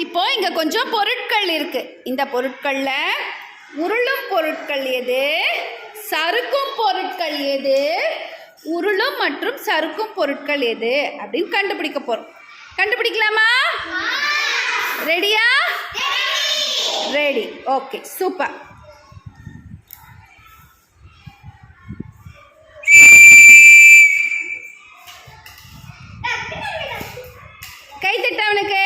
இப்போ இங்க கொஞ்சம் பொருட்கள் இருக்கு. இந்த பொருட்கள்ல உருளும் பொருட்கள் எது, சறுக்கும் பொருட்கள் எது, உருளும் மற்றும் சறுக்கும் பொருட்கள் எது அப்படின்னு கண்டுபிடிக்க போறோம். கண்டுபிடிக்கலாமா? ரெடியா? ரெடி. Okay, super. கை தட்டவனுக்கு.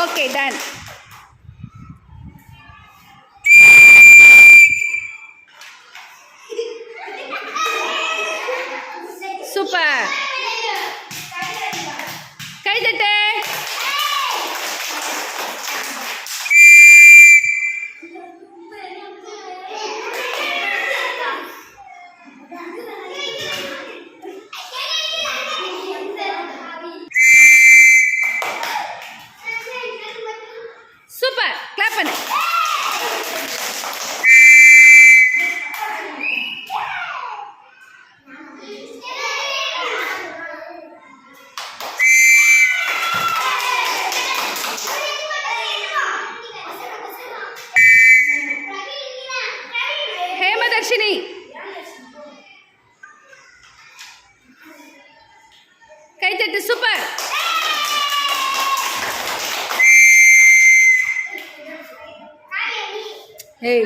Okay, done. சூப்பர். கை தட்டு. சூப்பர். கிளாப் பண்ணு. ஹேமதர்ஷினி கை தட்டு. சூப்பர். ஏய்,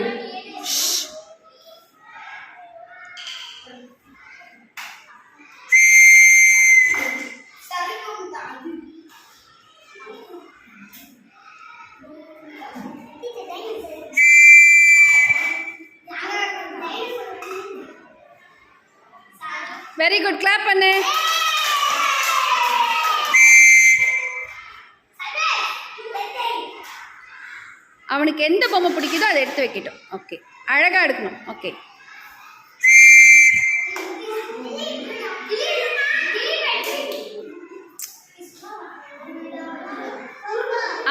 வெரி குட். கிளாப் பண்ணு. அவனுக்கு எந்த பொம்மை பிடிக்குதோ அதை எடுத்து வைக்கட்டும். ஓகே, அழகா எடுக்கணும். ஓகே,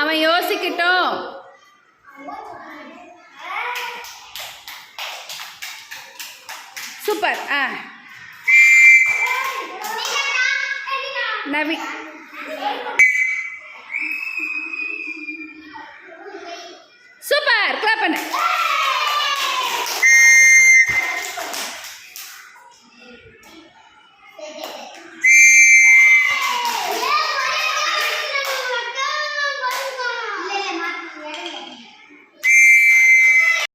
அவன் யோசிக்கட்டும். சூப்பர். நவி சூப்பர். கிளாப் பண்ணு.